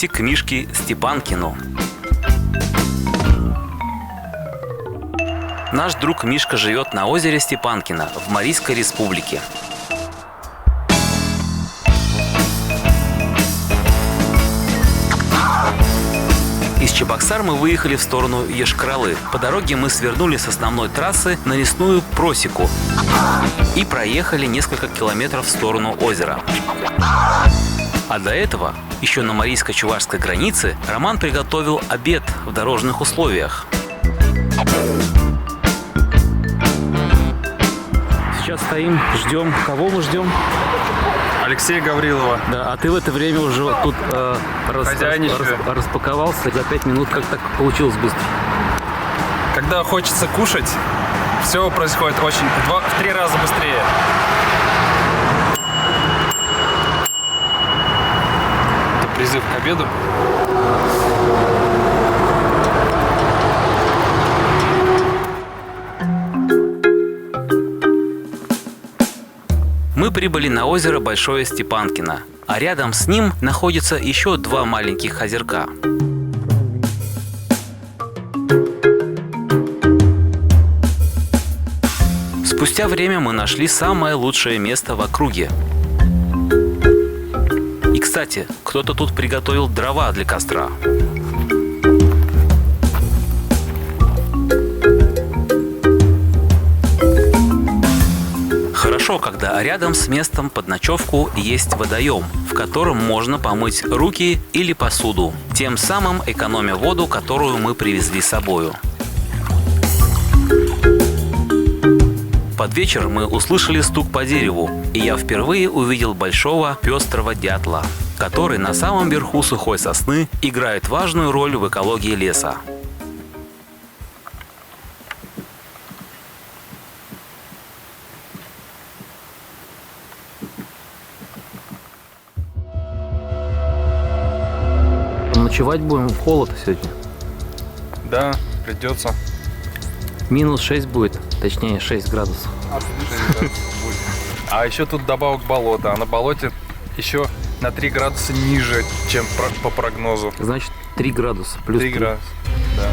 гости к Мишке Степанкину. Наш друг Мишка живет на озере Степанкино в Марийской республике. Из Чебоксар мы выехали в сторону Йошкар-Олы. По дороге мы свернули с основной трассы на лесную просеку и проехали несколько километров в сторону озера. А до этого, еще на марийско-чувашской границе, Роман приготовил обед в дорожных условиях. Сейчас стоим, ждем. Кого мы ждем? Алексея Гаврилова. Да, а ты в это время уже тут распаковался за 5 минут. Как так получилось быстро? Когда хочется кушать, все происходит в 3 раза быстрее. Это призыв к обеду. Мы прибыли на озеро Большое Степанкино, а рядом с ним находятся еще 2 маленьких озерка. Спустя время мы нашли самое лучшее место в округе. И, кстати, кто-то тут приготовил дрова для костра. Хорошо, когда рядом с местом под ночевку есть водоем, в котором можно помыть руки или посуду, тем самым экономя воду, которую мы привезли с собою. Под вечер мы услышали стук по дереву, и я впервые увидел большого пестрого дятла, который на самом верху сухой сосны играет важную роль в экологии леса. Ночевать будем в холод сегодня. Да, придется. Минус 6 будет, точнее 6 градусов. А еще тут добавок болота, а на болоте еще на 3 градуса ниже, чем по прогнозу. Значит 3 градуса плюс 3 градуса, да.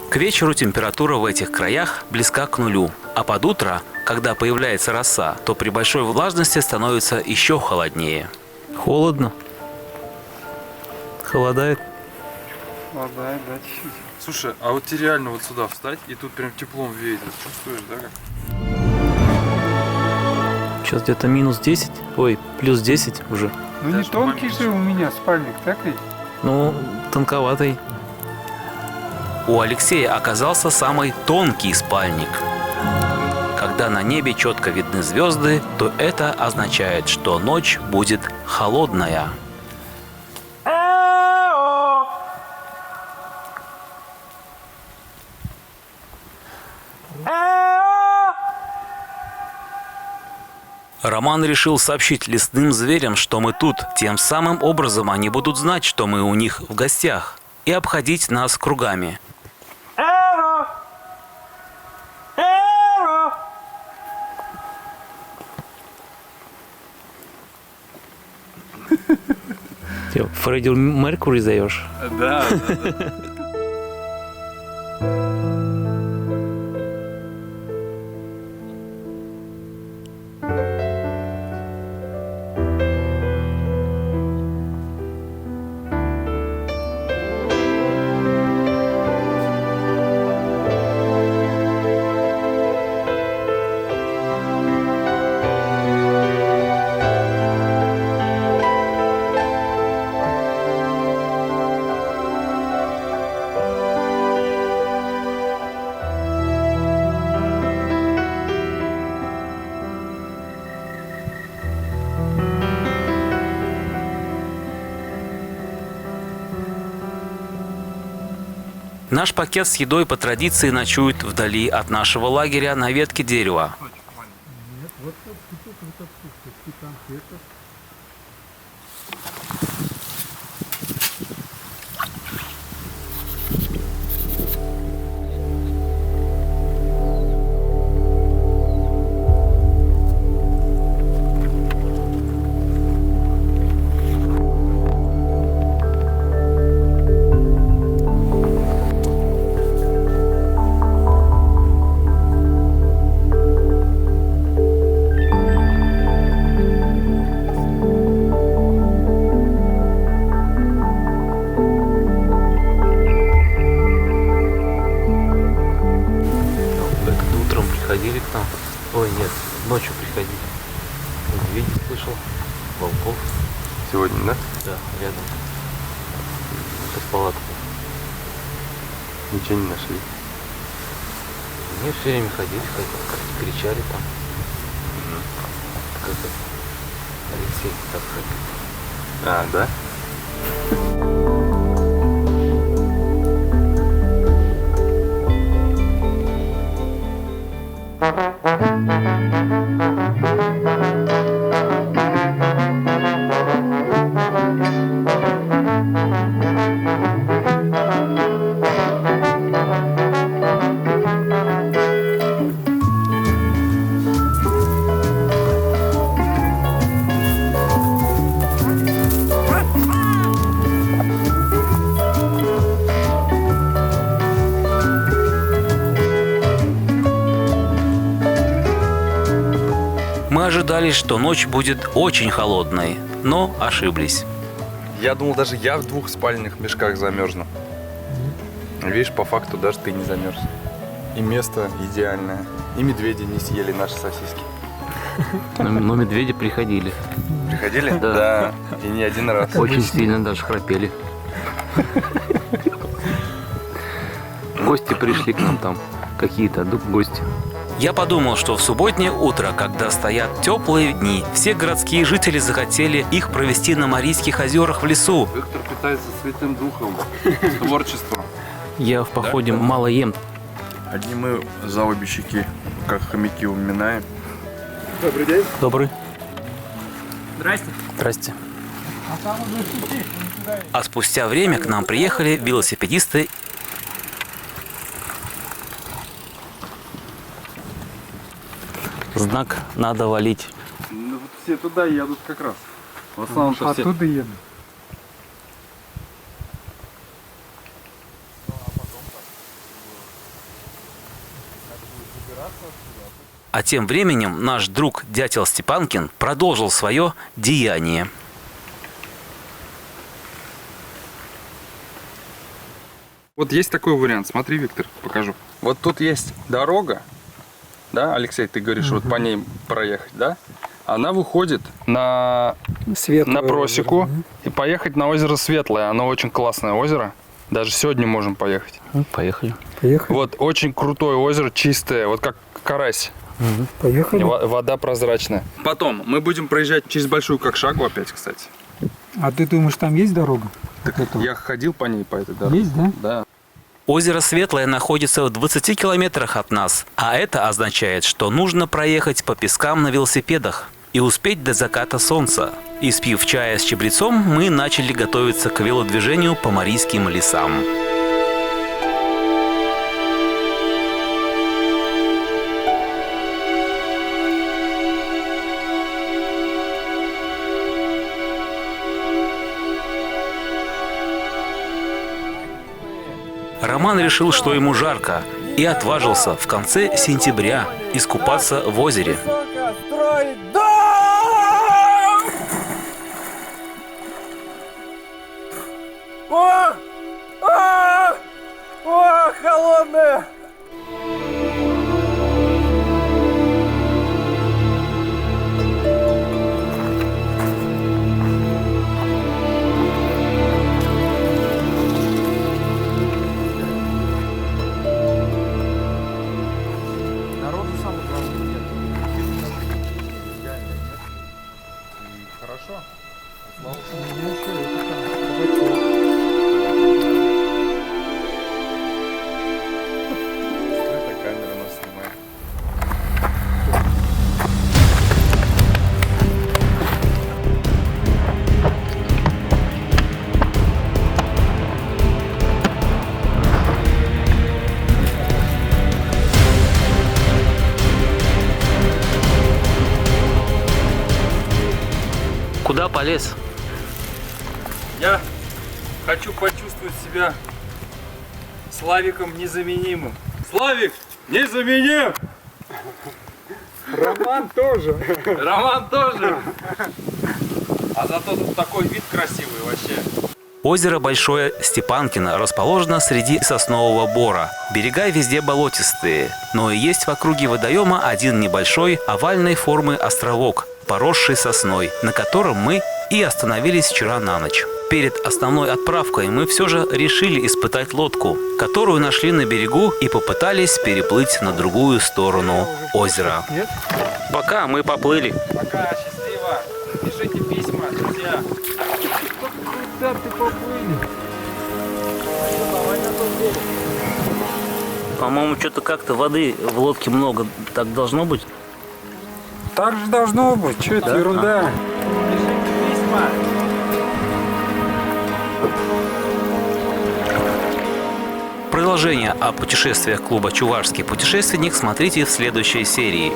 К вечеру температура в этих краях близка к нулю, а под утро, когда появляется роса, то при большой влажности становится еще холоднее. Холодно? Холодает? Холодает, да, чуть-чуть. Слушай, а вот тебе реально вот сюда встать, и тут прям теплом веет, чувствуешь, да, как? Сейчас где-то минус 10, ой, плюс 10 уже. Ну не тонкий же у меня спальник, так ведь? Ну, тонковатый. У Алексея оказался самый тонкий спальник. Когда на небе четко видны звезды, то это означает, что ночь будет холодная. Роман решил сообщить лесным зверям, что мы тут. Тем самым образом они будут знать, что мы у них в гостях, и обходить нас кругами. Фредди Меркьюри зовешь? Да. Наш пакет с едой по традиции ночует вдали от нашего лагеря на ветке дерева. Нет, вот тут такой. Приходили к нам. Ой, нет, ночью приходили. Медведей слышал, волков. Сегодня, да? Да, рядом. Под палаткой. Ничего не нашли. Мне все время ходили, кричали там. Как это? Алексей так ходил. А, да? Мы ожидали, что ночь будет очень холодной, но ошиблись. Я думал, даже я в 2 спальных мешках замерзну. Видишь, по факту даже ты не замерз. И место идеальное. И медведи не съели наши сосиски. Но медведи приходили. Приходили? Да. Да. И не один раз. Очень сильно даже храпели. Гости пришли к нам там. Какие-то гости. Я подумал, что в субботнее утро, когда стоят теплые дни, все городские жители захотели их провести на Марийских озерах в лесу. Виктор питается Святым Духом, творчеством. Я в походе мало ем. Одни мы за обе щеки, как хомяки, уминаем. Добрый день. Добрый. Здрасте. Здрасте. А спустя время к нам приехали велосипедисты. Знак надо валить. Ну, вот все туда едут как раз. В основном все. Оттуда еду. А тем временем наш друг дятел Степанкин продолжил свое деяние. Вот есть такой вариант. Смотри, Виктор, покажу. Вот тут есть дорога. Да, Алексей, ты говоришь, вот по ней проехать, да? Она выходит на просеку и поехать на озеро Светлое. Оно очень классное озеро. Даже сегодня можем поехать. Поехали. Поехали. Вот очень крутое озеро, чистое, вот как карась. Поехали. Вода прозрачная. Потом мы будем проезжать через Большую Кокшагу опять, кстати. А ты думаешь, там есть дорога? Я ходил по ней, по этой дороге. Есть, да? Да. Озеро Светлое находится в 20 километрах от нас, а это означает, что нужно проехать по пескам на велосипедах и успеть до заката солнца. Испив чая с чабрецом, мы начали готовиться к велодвижению по Марийским лесам. Роман решил, что ему жарко, и отважился в конце сентября искупаться в озере. Строить дом! О, холодная! полез. Я хочу почувствовать себя Славиком незаменимым. Славик незаменим! Роман тоже. Роман тоже. А зато тут такой вид красивый вообще. Озеро Большое Степанкино расположено среди соснового бора. Берега везде болотистые, но и есть в округе водоема один небольшой овальной формы островок, поросший сосной, на котором мы и остановились вчера на ночь. Перед основной отправкой мы все же решили испытать лодку, которую нашли на берегу и попытались переплыть на другую сторону озера. Нет? Пока мы поплыли. Пока, счастливо. Пишите письма, друзья. Да, ты поплыли. По-моему, что-то как-то воды в лодке много. Так должно быть? Так же должно быть. Что это ерунда? Пишите письма. Продолжение о путешествиях клуба «Чувашский путешественник» смотрите в следующей серии.